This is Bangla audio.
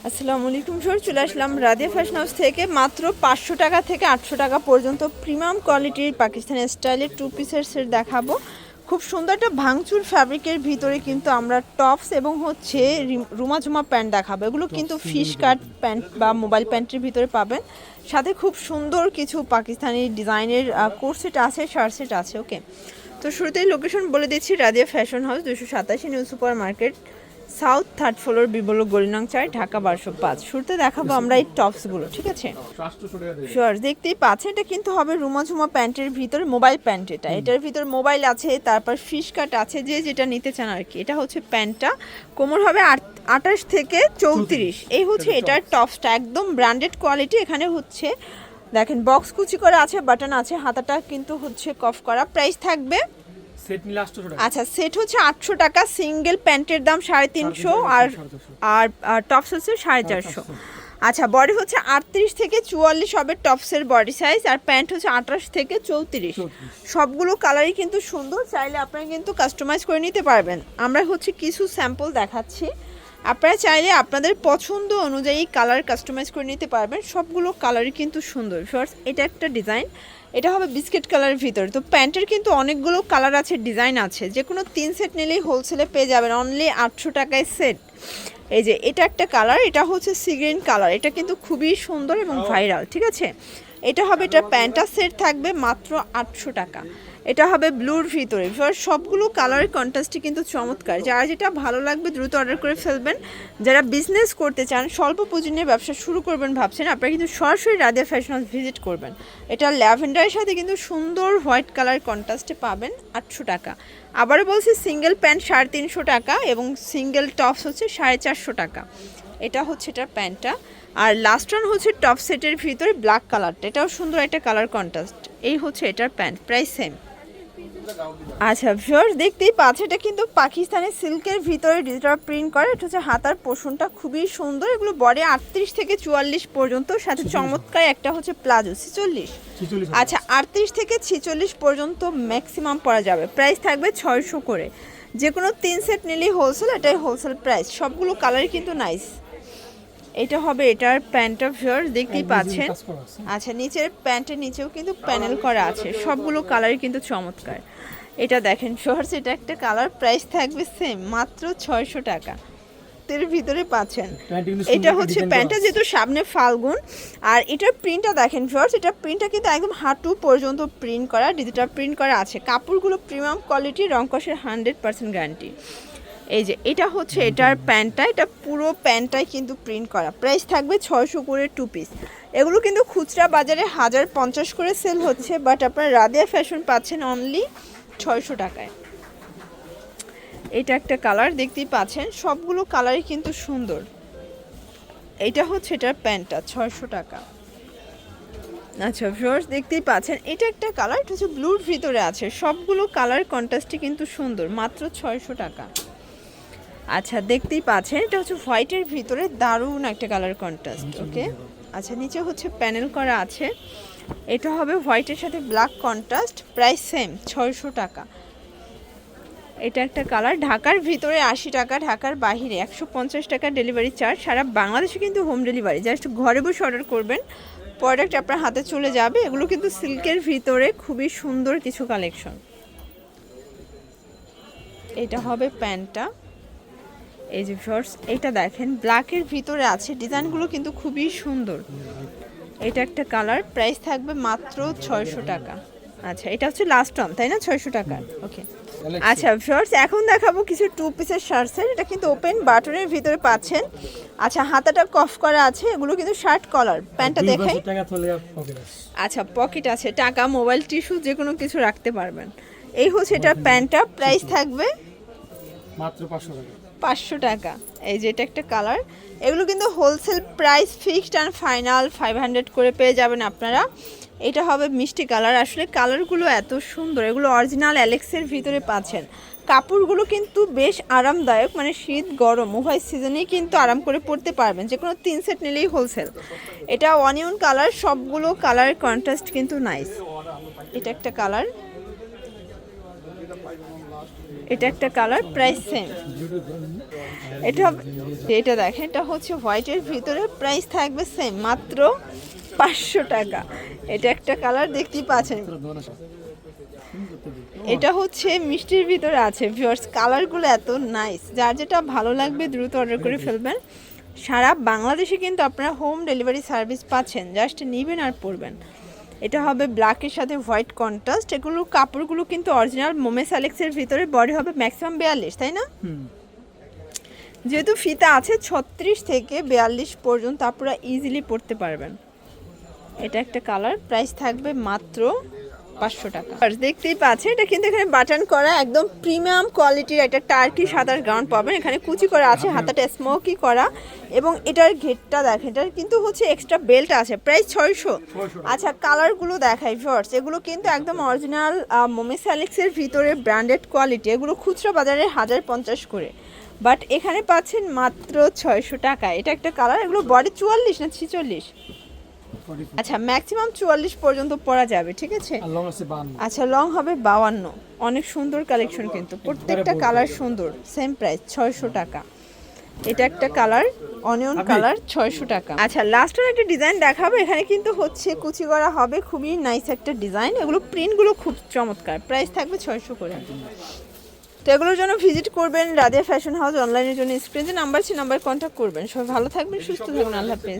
আসসালামু আলাইকুম স্যার, চলে আসলাম রাদিয়া ফ্যাশন হাউস থেকে। মাত্র 500 টাকা থেকে 800 টাকা পর্যন্ত প্রিমিয়াম কোয়ালিটির পাকিস্তানি স্টাইলের টু পিসের সেট দেখাবো। খুব সুন্দর একটা ভাঙচুর ফ্যাব্রিকের ভিতরে কিন্তু আমরা টপস এবং হচ্ছে রুমাঝুমা প্যান্ট দেখাবো। এগুলো কিন্তু ফিশ কাট প্যান্ট বা মোবাইল প্যান্টের ভিতরে পাবেন। সাথে খুব সুন্দর কিছু পাকিস্তানি ডিজাইনের কোট সেট আছে, শার্ট সেট আছে। ওকে, তো শুরুতেই লোকেশন বলে দিচ্ছি, Radia fashion house 287 new super market, south third floor, বিবল গলিনং 4, ঢাকা 1205। শুরুতে দেখাবো আমরা এই টপসগুলো, ঠিক আছে? শিওর, দেখতেই পাচ্ছেন এটা কিন্তু হবে রুমাঝুমা প্যান্টের ভিতরে মোবাইল প্যান্ট। এটার ভিতর মোবাইল আছে, তারপর ফিশ কাট আছে, যে যেটা নিতে চান আর কি। এটা হচ্ছে প্যান্টটা, কোমর হবে 28 থেকে 34। এই হচ্ছে এটার টপসটা, একদম ব্র্যান্ডেড কোয়ালিটি। এখানে হচ্ছে দেখেন বক্স কুচি করা আছে, বাটন আছে, হাতাটা কিন্তু হচ্ছে কফ করা। প্রাইস থাকবে সেট নিলে 800 টাকা। আচ্ছা, সেট হচ্ছে 800 টাকা। সিঙ্গেল প্যান্টের দাম 350 আর আর টপস হচ্ছে 450। আচ্ছা, বডি হচ্ছে 38 থেকে 44 হবে টপসের বডি সাইজ, আর প্যান্ট হচ্ছে 28 থেকে 34। সবগুলো কালারই কিন্তু সুন্দর, চাইলে আপনারা কিন্তু কাস্টমাইজ করে নিতে পারবেন। আমরা হচ্ছে কিছু স্যাম্পল দেখাচ্ছি, আপনারা চাইলে আপনাদের পছন্দ অনুযায়ী কালার কাস্টমাইজ করে নিতে পারবেন। সবগুলো কালারই কিন্তু সুন্দর। ফার্স্ট এটা একটা ডিজাইন, এটা হবে বিস্কিট কালারের ভিতরে। তো প্যান্টের কিন্তু অনেকগুলো কালার আছে, ডিজাইন আছে। যে কোনো 3 সেট নিলেই হোলসেলে পেয়ে যাবেন অনলি 800 টাকায় সেট। এই যে এটা একটা কালার, এটা হচ্ছে সি গ্রিন কালার, এটা কিন্তু খুবই সুন্দর এবং ভাইরাল, ঠিক আছে? এটা হবে, এটা প্যান্টটা সেট থাকবে মাত্র 800 টাকা। এটা হবে ব্লুর ভিতরে। সবগুলো কালারের কন্ট্রাস্টই কিন্তু চমৎকার। যারা যেটা ভালো লাগবে দ্রুত অর্ডার করে ফেলবেন। যারা বিজনেস করতে চান, স্বল্প পুঁজি নিয়ে ব্যবসা শুরু করবেন ভাবছেন, আপনারা কিন্তু সরাসরি রাদিয়া ফ্যাশন হাউস ভিজিট করবেন। এটা ল্যাভেন্ডারের সাথে কিন্তু সুন্দর হোয়াইট কালার কন্ট্রাস্টে পাবেন 800 টাকা। আবারও বলছি, সিঙ্গেল প্যান্ট 350 টাকা এবং সিঙ্গেল টপস হচ্ছে 450 টাকা। এটা হচ্ছে এটার প্যান্টটা। আর লাস্ট ওয়ান হচ্ছে টপ সেটের ভিতরে ব্ল্যাক কালারটা, এটাও সুন্দর একটা কালার কন্ট্রাস্ট। এই হচ্ছে এটার প্যান্ট, প্রাইস সেম। আচ্ছা ভিউয়ার্স, দেখতেই পাচ্ছেন এটা কিন্তু পাকিস্তানি সিল্কের ভিতরে ডিজিটাল প্রিন্ট করা। এটা হচ্ছে হাতার পোর্শনটা খুবই সুন্দর। এগুলো বডি 38 থেকে 44 পর্যন্ত, সাথে চমৎকার একটা হচ্ছে প্লাজো 46। আচ্ছা, 38 থেকে 46 পর্যন্ত ম্যাক্সিমাম পরা যাবে। প্রাইস থাকবে 600 করে। যে কোনো 3 সেট নিলেই হোলসেল, এটাই হোলসেল প্রাইস। সবগুলো কালারই কিন্তু নাইস। এটা হবে এটার প্যান্ট অফ ভিউয়ার্স, দেখতেই পাচ্ছেন। আচ্ছা, নিচের প্যান্টের নিচেও কিন্তু প্যানেল করা আছে। সবগুলো কালারই কিন্তু চমৎকার। এটা দেখেন ভিউয়ার্স, এটা একটা কালার, প্রাইস থাকবে সেম মাত্র 600 টাকা। এর ভিতরে পাচ্ছেন। এটা হচ্ছে প্যান্টটা, যেহেতু সামনে ফাল্গুন। আর এটার প্রিন্টটা দেখেন ভিউয়ার্স, এটা প্রিন্টটা কিন্তু একদম হাঁটু পর্যন্ত প্রিন্ট করা, ডিজিটাল প্রিন্ট করা আছে। কাপড়গুলো প্রিমিয়াম কোয়ালিটি, রংকশের 100% গ্যারান্টি। এই যে এটা হচ্ছে এটার প্যান্টটা, এটা পুরো প্যান্টটাই কিন্তু প্রিন্ট করা। প্রাইস থাকবে 600 করে 2 পিস। এগুলো কিন্তু খুচরা বাজারে 1050 করে সেল হচ্ছে, বাট আপনারা রাদিয়া ফ্যাশন পাচ্ছেন অনলি 600 টাকায়। এটা একটা কালার, দেখতেই পাচ্ছেন। সবগুলো কালারই কিন্তু সুন্দর। এটা হচ্ছে এটার প্যান্টটা, 600 টাকা। আচ্ছা ভিউয়ার্স, দেখতেই পাচ্ছেন এটা একটা কালার, এটা হচ্ছে ব্লুর ভিতরে আছে। সবগুলো কালার কন্ট্রাস্টই কিন্তু সুন্দর, মাত্র 600 টাকা। আচ্ছা, দেখতেই পাচ্ছেন এটা হচ্ছে হোয়াইটের ভিতরে, দারুণ একটা কালার কন্ট্রাস্ট। ওকে, আচ্ছা, নিচে হচ্ছে প্যানেল করা আছে। এটা হবে হোয়াইটের সাথে ব্ল্যাক কন্ট্রাস্ট, প্রাইস সেম 600 টাকা। এটা একটা কালার, ঢাকার ভিতরে 80 টাকা, ঢাকার বাইরে 150 টাকা ডেলিভারি চার্জ। সারা বাংলাদেশে কিন্তু হোম ডেলিভারি, জাস্ট ঘরে বসে অর্ডার করবেন, প্রোডাক্ট আপনার হাতে চলে যাবে। এগুলো কিন্তু সিল্কের ভিতরে খুবই সুন্দর কিছু কালেকশন। এটা হবে প্যান্টটা। এই যে ভিউয়ার্স, এটা দেখেন ব্ল্যাকের ভিতরে আছে, ডিজাইনগুলো কিন্তু খুবই সুন্দর। এটা একটা কালার, প্রাইস থাকবে মাত্র 600 টাকা। আচ্ছা, এটা হচ্ছে লাস্ট ওয়ান, তাই না? 600 টাকা। ওকে, আচ্ছা ভিউয়ার্স, এখন দেখাবো কিছু 2 পিসের শার্ট সেট। এটা কিন্তু ওপেন বাটনের ভিতরে পাচ্ছেন। আচ্ছা, হাতাটা কফ করা আছে। এগুলো কিন্তু শার্ট কলার। প্যান্টটা দেখাই। আচ্ছা, পকেট আছে, টাকা, মোবাইল, টিস্যু, যে কোনো কিছু রাখতে পারবেন। এই হচ্ছে এটার প্যান্টটা, প্রাইস থাকবে মাত্র 500 টাকা। 500 টাকা। এই যে এটা একটা কালার। এগুলো কিন্তু wholesale price, fixed and final 500 করে পেয়ে যাবেন আপনারা। এটা হবে মিষ্টি কালার। আসলে কালারগুলো এত সুন্দর, এগুলো অরিজিনাল অ্যালেক্সের ভিতরে পাচ্ছেন। কাপড়গুলো কিন্তু বেশ আরামদায়ক, মানে শীত গরম উভয় সিজনেই কিন্তু আরাম করে পরতে পারবেন। যে কোনো 3 সেট নিলেই হোলসেল। এটা অনিয়ন কালার, সবগুলো কালারের কন্ট্রাস্ট কিন্তু নাইস। এটা একটা কালার। এটা একটা কালার, প্রাইস সেম। এটা দেখেন, এটা হচ্ছে হোয়াইটের ভিতরে, প্রাইস থাকবে সেম, মাত্র 500 টাকা। এটা একটা কালার, দেখতেই পাচ্ছেন। এটা হচ্ছে মিষ্টির ভিতরে আছে ভিউয়ার্স, কালারগুলো এত নাইস, যার যেটা ভালো লাগবে দ্রুত অর্ডার করে ফেলবেন। সারা বাংলাদেশে কিন্তু আপনারা হোম ডেলিভারি সার্ভিস পাচ্ছেন, জাস্ট নেবেন আর পরবেন। এটা হবে ব্ল্যাকের সাথে হোয়াইট কন্ট্রাস্ট। এগুলো কাপড়গুলো কিন্তু অরিজিনাল মোমেস অ্যালেক্সের ভিতরে, বডি হবে ম্যাক্সিমাম 42, তাই না? যেহেতু ফিতা আছে 36 থেকে 42 পর্যন্ত, আপনারা ইজিলি পরতে পারবেন। এটা একটা কালার, প্রাইস থাকবে মাত্র 500 টাকা। আর দেখতেই পাচ্ছেন, এটা কিন্তু এখানে বাটন করা, একদম প্রিমিয়াম কোয়ালিটির একটা টার্কি সাদার গাউন পাবেন। এখানে কুচি করা আছে, হাতাটা স্মোকি করা, এবং এটার ঘেরটা দেখেন, এটার কিন্তু হচ্ছে এক্সট্রা বেল্ট আছে। প্রাইস 600। আচ্ছা, কালারগুলো দেখাই ভিউয়ার্স, এগুলো কিন্তু একদম অরিজিনাল মোমেস অ্যালেক্সের ভিতরে ব্র্যান্ডেড কোয়ালিটি। এগুলো খুচরা বাজারে 1050 করে, বাট এখানে পাচ্ছেন মাত্র 600 টাকা। এটা একটা কালার, এগুলো বডি 44 না 46? আচ্ছা, ম্যাক্সিমাম 44 পর্যন্ত পরা যাবে, ঠিক আছে। আচ্ছা, লং হবে 52। অনেক সুন্দর কালেকশন, কিন্তু প্রত্যেকটা কালার সুন্দর। সেম প্রাইস 600 টাকা। এটা একটা কালার, অনিয়ন কালার, 600 টাকা। আচ্ছা, লাস্টের একটা ডিজাইন দেখাবো। এখানে কিন্তু হচ্ছে কুচি করা হবে, খুবই নাইস একটা ডিজাইন। এগুলো প্রিন্টগুলো খুব চমৎকার, প্রাইস থাকবে 600 করে। তো এগুলোর জন্য ভিজিট করবেন রাদিয়া ফ্যাশন হাউস। অনলাইনের জন্য স্ক্রিনে নাম্বার আছে, নাম্বার কন্ট্যাক্ট করবেন। সবাই ভালো থাকবেন, সুস্থ থাকবেন, আল্লাহ হাফেজ।